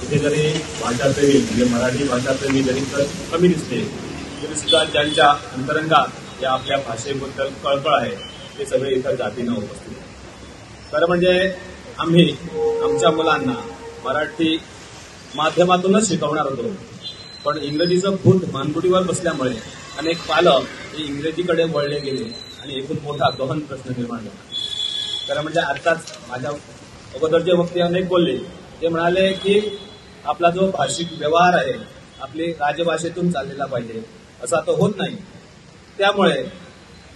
इथे जरी भाषाप्रेमी म्हणजे मराठी भाषाप्रेमी जरी कमी दिसले तरी सुद्धा ज्यांच्या अंतरंगात या आपल्या भाषेबद्दल कळकळ आहे ते सगळे इतर जातीनं उपस्थित आहेत। खरं म्हणजे आम्ही आमच्या मुलांना मराठी माध्यमातूनच शिकवणार होतो, पण इंग्रजीचं भूत मानगुटीवर बसल्यामुळे अनेक पालक हे इंग्रजीकडे वळले गेले आणि एकूण मोठा गहन प्रश्न निर्माण झाला। खरं म्हणजे आताच माझ्या अगोदरचे वक्ते अनेक बोलले, ते म्हणाले की आपला जो भाषिक व्यवहार आहे आपली राजभाषेतून चाललेला पाहिजे, असा तो होत नाही। त्यामुळे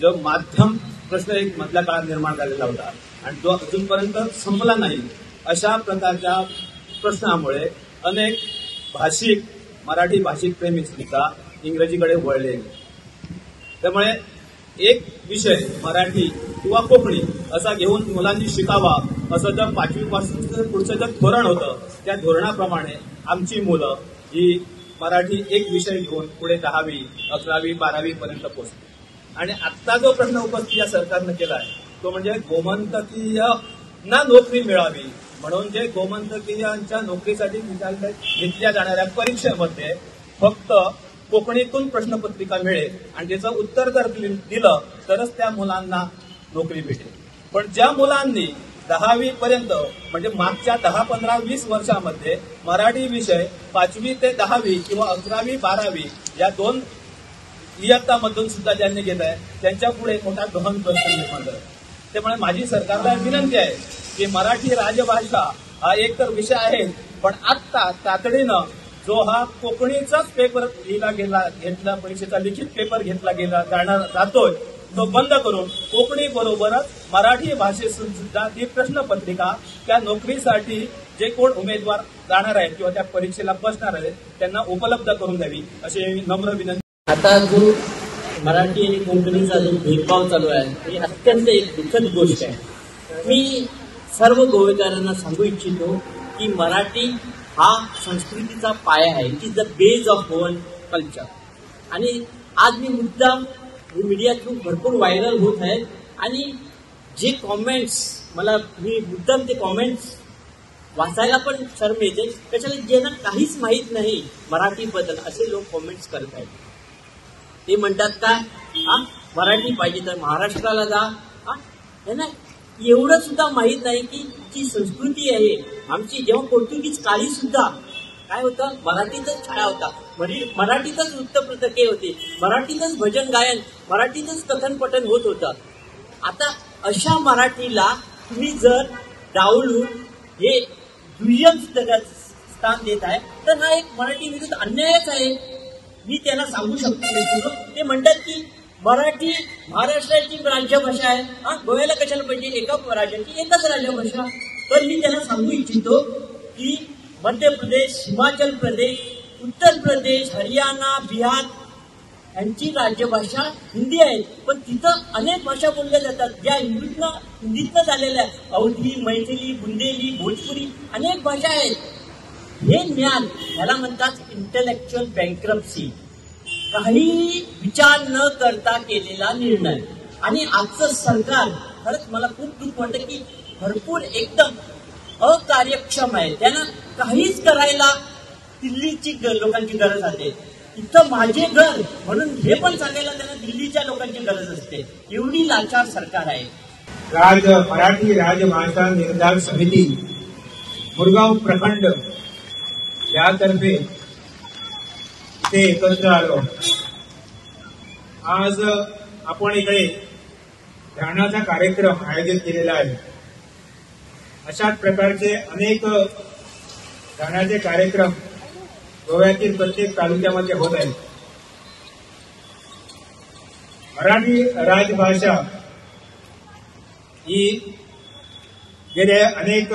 जो माध्यम प्रश्न एक मधल्या काळात निर्माण झालेला होता आणि जो अजूनपर्यंत संपला नाही, अशा प्रकारच्या प्रश्नामुळे अनेक भाषिक मराठी भाषिक प्रेमी सुद्धा इंग्रजीकडे वळले। त्यामुळे एक विषय मराठी किंवा कोकणी असा घेऊन मुलांनी शिकावा असं जर 5वी पासून पुढचं जर धोरण होतं, त्या धोरणाप्रमाणे आमची मुलं ही मराठी एक विषय घेऊन पुढे 10वी 11वी 12वी पर्यंत पोहोचली। आणि आत्ता जो प्रश्न उपस्थित या सरकारनं केला आहे तो म्हणजे गोमंतकीय ना नोकरी मिळावी म्हणून जे गोमंतकीयांच्या नोकरीसाठी घेतल्या जाणाऱ्या परीक्षेमध्ये फक्त कोकणीतून प्रश्नपत्रिका मिळेल आणि त्याचं उत्तर जर दिलं तरच त्या मुलांना नोकरी भेटेल। पण ज्या मुलांनी 10वी पर्यंत म्हणजे मागच्या 10, 15, 20 वर्षामध्ये मराठी विषय 5वी ते 10वी किंवा 11वी 12वी या 2 इयत्तामधून सुद्धा ज्यांनी घेतलाय त्यांच्या पुढे मोठा गहन प्रश्न निर्माण झाला। त्यामुळे माझी सरकारला विनंती आहे की मराठी राजभाषा हा एक तर विषय आहे, पण आत्ता तातडीनं जो हा कोकणीचाच पेपर घेतला परीक्षेचा लिखित पेपर घेतला जातोय तो बंद करून कोकणी बरोबरच मराठी भाषेतून सुद्धा ती प्रश्नपत्रिका त्या नोकरीसाठी जे कोण उमेदवार जाणार आहेत किंवा त्या परीक्षेला बसणार आहेत त्यांना उपलब्ध करून द्यावी अशी नम्र विनंती। आता जो मराठी आणि कोकणीचा जो भेदभाव चालू आहे ही अत्यंत एक दुःखद गोष्ट आहे। मी सर्व गोवेकरांना सांगू इच्छितो की मराठी हा संस्कृतीचा पाया आहे, it is the base of one culture. आणि आज मी मुद्दाम मीडिया थ्रू भरपूर व्हायरल होत आहेत आणि जे कॉमेंट्स मी मुद्दाम ते कॉमेंट्स वाचायला पण शरम येते, त्याच्याला ज्यांना काहीच माहीत नाही मराठीबद्दल असे लोक कॉमेंट्स करत आहेत। ते म्हणतात काय मराठी पाहिजे तर महाराष्ट्राला जा, त्यांना एवढं सुद्धा माहीत नाही की जी संस्कृती आहे आमची, जेव्हा पोर्तुगीज काळी सुद्धा काय होतं मराठीतच छाया होता, मराठीतच वृत्तपत्रके होती, मराठीतच भजन गायन, मराठीतच कथन पठन होत होतं। आता अशा मराठीला तुम्ही जर डावलून हे दुय्यम स्थान देत आहे तर हा एक मराठी विरुद्ध अन्यायच आहे। मी त्यांना सांगू शकतो, ते म्हणतात की मराठी महाराष्ट्राची राज्यभाषा आहे, गोव्याला कशाला पाहिजे एका राज्याची एकच राज्यभाषा। तर मी त्यांना सांगू इच्छितो की मध्य प्रदेश, हिमाचल प्रदेश, उत्तर प्रदेश, हरियाणा, बिहार यांची राज्यभाषा हिंदी आहे, पण तिथं अनेक भाषा बोलल्या जातात ज्या हिंदीतनं झालेल्या आहेत, अवधी, मैथिली, बुंदेली, भोजपुरी अनेक भाषा आहेत। हे ज्ञान ह्याला म्हणतात इंटेलेक्च्युअल बँक्रप्सी, काही विचार न करता केलेला निर्णय। आणि आजचं सरकार खरंच मला खूप दुःख वाटतं की भरपूर एकदम अकार्यक्षम आहे, त्यांना काहीच करायला दिल्लीची लोकांची गरज असते, इथं माझे घर म्हणून हे पण सांगायला त्यांना दिल्लीच्या लोकांची गरज असते, एवढी लाचार सरकार आहे। मराठी राजभाषा निर्धार समिती मुरगाव प्रखंड यातर्फे इथे एकत्र आलो। आज आपण इकडे ध्यानाचा कार्यक्रम आयोजित केलेला आहे। अशाच प्रकारचे अनेक ध्यानाचे कार्यक्रम गोव्यातील प्रत्येक तालुक्यामध्ये होत आहेत। मराठी राजभाषा ही गेले अनेक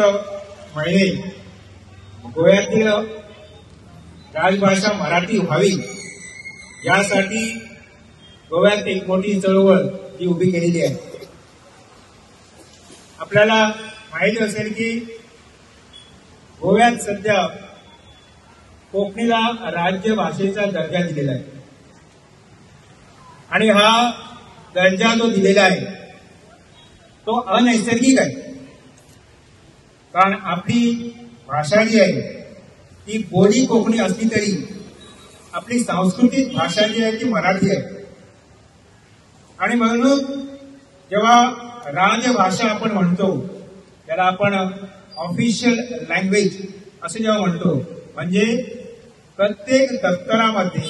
महिने गोव्यातील राजभाषा मराठी व्हावी यासाठी गोव्यात एक मोठी चळवळ ही उभी केलेली आहे। आपल्याला माहिती असेल की गोव्यात सध्या कोकणीला राज्य भाषेचा दर्जा दिलेला आहे आणि हा दर्जा जो दिलेला आहे तो अनैसर्गिक आहे, कारण आपली भाषा जी आहे ती बोली कोकणी असली तरी आपली सांस्कृतिक भाषा जी आहे ती मराठी आहे. आणि म्हणून जेव्हा राजभाषा आपण म्हणतो, त्याला आपण ऑफिशियल लँग्वेज असं जेव्हा म्हणतो, म्हणजे प्रत्येक दप्तरामध्ये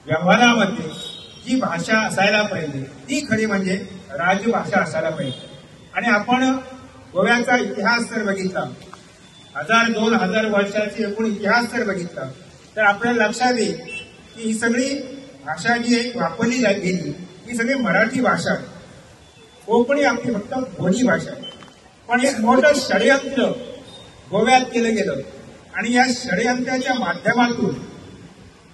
व्यवहारामध्ये जी भाषा असायला पाहिजे ती खरी म्हणजे राजभाषा असायला पाहिजे. आणि आपण गोव्याचा इतिहास जर बघितला, 1000-2000 वर्षाची एकूण इतिहास जर बघितला, तर आपल्याला लक्षात येईल की ही सगळी भाषा जी आहे वापरली गेली ही सगळी मराठी भाषा आहे. कोकणी आपली फक्त बोली भाषा आहे. पण एक मोठं षडयंत्र गोव्यात केलं गेलं आणि या षडयंत्राच्या माध्यमातून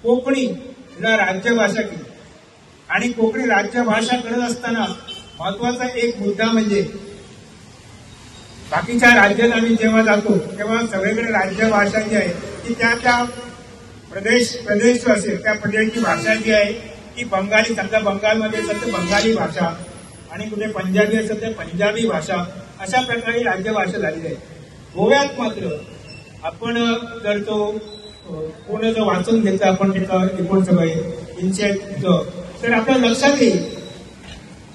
कोकणीला राज्यभाषा केली. आणि कोकणी राज्यभाषा करत असताना महत्वाचा एक मुद्दा म्हणजे बाकीच्या राज्यात आम्ही जेव्हा जातो तेव्हा सगळीकडे राज्यभाषा जी आहे ती त्या प्रदेश जो असेल त्या प्रदेशची भाषा जी आहे ती बंगाली, समजा बंगालमध्ये असेल तर बंगाली भाषा आणि कुठे पंजाबी असेल तर पंजाबी भाषा, अशा प्रकारे राज्यभाषा झालेली आहे. गोव्यात मात्र आपण जर तो पूर्ण जर वाचून घेतलं आपण त्याचं एकूण सगळं तर आपल्या लक्षात येईल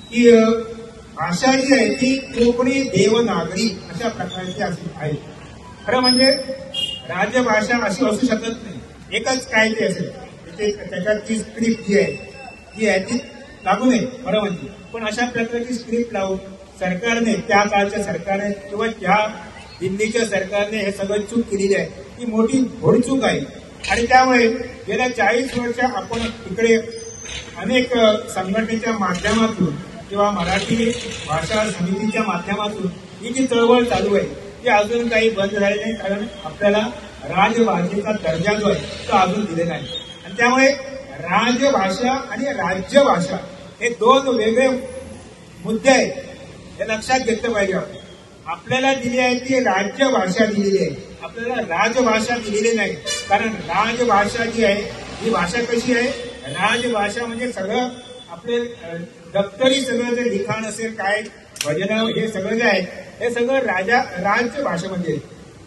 की भाषा जी आहे ती कोकणी देवनागरी अशा प्रकारची आहे. खरं म्हणजे राजभाषा अशी असू शकत नाही, एकच काय ते असेल त्याच्यातची स्क्रिप्ट जी आहे ती लागू नये खरं म्हणजे. पण अशा प्रकारची स्क्रिप्ट लावून सरकारने, त्या काळच्या सरकारने किंवा त्या दिल्लीच्या सरकारने हे सगळं चूक केलेली आहे, ही मोठी घोडचूक आहे. आणि त्यामुळे गेल्या 40 वर्ष आपण इकडे अनेक संघटनेच्या माध्यमातून किंवा मराठी भाषा समितीच्या माध्यमातून ही जी चळवळ चालू आहे ती अजून काही बंद झाली नाही, कारण आपल्याला राजभाषेचा दर्जा जो आहे तो अजून दिलेला आहे. आणि त्यामुळे राजभाषा आणि राज्यभाषा हे दोन वेगळे मुद्दे आहेत, हे लक्षात घेतलं पाहिजे. आपल्याला दिली आहे ती राज्यभाषा दिलेली आहे, आपल्याला राजभाषा दिलेली नाही. कारण राजभाषा जी आहे ही भाषा कशी आहे, राजभाषा म्हणजे सगळं आपले दप्तरी सगळं जे लिखाण असेल, काय भजन, हे सगळं जे आहे हे सगळं राज्यभाषेमध्ये.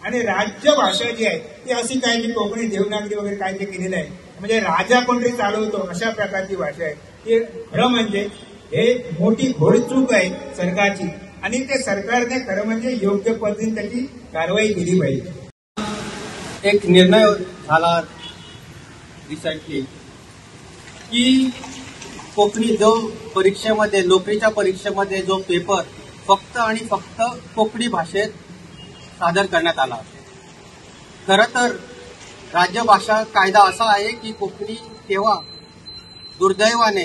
आणि राज्यभाषा जी आहे ती अशी काय की कोकणी देवनागरी वगैरे काय ते केलेलं आहे, म्हणजे राजा कोणतरी चालवतो अशा प्रकारची भाषा आहे. ती खरं म्हणजे हे मोठी घोडचूक आहे सरकारची. आणि ते सरकारने खरं म्हणजे योग्य पद्धतीने त्याची कारवाई केली पाहिजे. एक निर्णय झाला रिसेंटली की कोकणी जो परीक्षेमध्ये, नोकरीच्या परीक्षेमध्ये जो पेपर फक्त आणि फक्त कोकणी भाषेत सादर करण्यात आला. खरं तर राज्यभाषा कायदा असा आहे की कोकणी तेव्हा दुर्दैवाने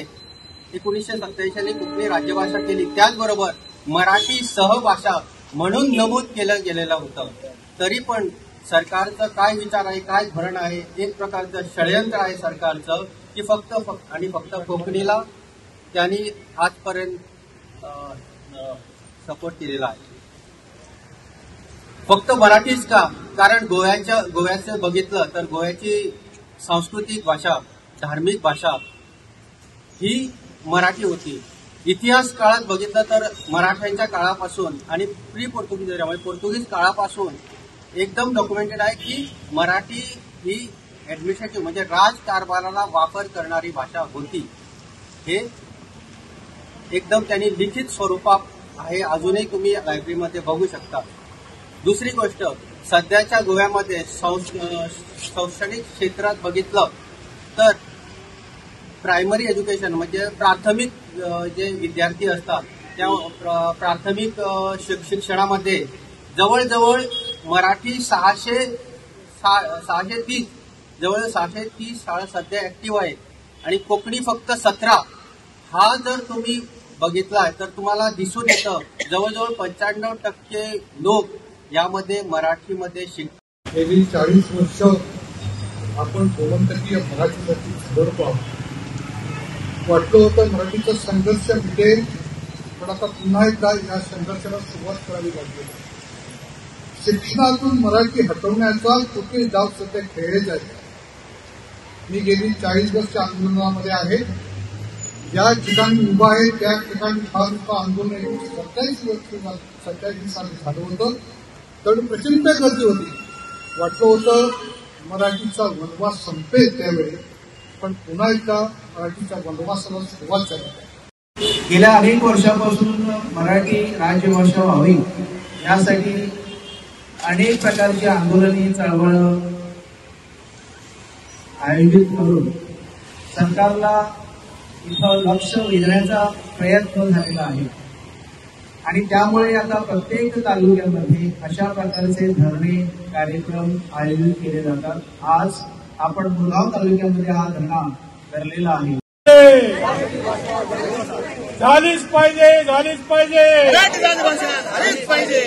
1987 साली कोकणी राज्यभाषा केली. त्याचबरोबर मराठी सहभाषा म्हणून नमूद केलं गेलेलं होतं. तरी पण सरकारचं काय विचार आहे, काय धोरण आहे, एक प्रकारचं षडयंत्र आहे सरकारचं की फक्त आणि फक्त कोकणीला त्यांनी आजपर्यंत सपोर्ट केलेला आहे. फक्त मराठीच का, कारण गोव्याचं बघितलं तर गोव्याची सांस्कृतिक भाषा, धार्मिक भाषा ही मराठी होती. इतिहास काळात बघितलं तर मराठ्यांच्या काळापासून आणि प्री पोर्तुगीज म्हणजे पोर्तुगीज काळापासून एकदम डॉक्युमेंटेड आहे की मराठी ही ऍडमिनिस्ट्रेटिव्ह म्हणजे राजकारभाराला वापर करणारी भाषा होती. हे एकदम त्यांनी लिखित स्वरूपात आहे, अजूनही तुम्ही लायब्ररीमध्ये बघू शकता. दुसरी गोष्ट, सध्याच्या गोव्यामध्ये शैक्षणिक क्षेत्रात बघितलं तर प्रायमरी एज्युकेशन म्हणजे प्राथमिक जे विद्यार्थी असतात त्या प्राथमिक शिक्षणामध्ये जवळजवळ मराठी 630 जवळ 630 शाळा सध्या ऍक्टिव्ह आहेत आणि कोकणी फक्त 17. हा जर तुम्ही बघितला तर तुम्हाला दिसून येतं जवळजवळ 95% लोक यामध्ये मराठीमध्ये शिकतात. गेली 40 वर्ष आपण गोमंतकीय मराठीवरती झगडतो. वाटलं होतं मराठीचा संघर्ष मिटेल, पण आता पुन्हा एकदा या संघर्षाला सुरुवात करावी लागली. शिक्षणातून मराठी हटवण्याचा कुठे डाव सध्या खेळले जाते. मी गेली 40 वर्ष आंदोलनामध्ये आहे. ज्या ठिकाणी उभा आहे त्या ठिकाणी फार मोठं आंदोलन 27 साली झालं होतं. तर प्रचंड गर्दी होती. वाटलं होतं मराठीचा वनवास संपेल त्यावेळी पण पुन्हा एकदा मराठीच्या वनवासाला सुरुवात झाली. गेल्या अनेक वर्षापासून मराठी राजभाषा व्हावी यासाठी अनेक प्रकारची आंदोलने चळवळ आयोजित करून सरकारला इथं लक्ष वेधण्याचा प्रयत्न झालेला आहे आणि त्यामुळे आता प्रत्येक तालुक्यामध्ये अशा प्रकारचे धरणे कार्यक्रम आयोजित केले जातात. आज आपण मुरगाव तालुक्यामध्ये हा धरणा धरलेला आहे. झालीच पाहिजे, झालीच पाहिजे. मराठी राजभाषा झालीच पाहिजे.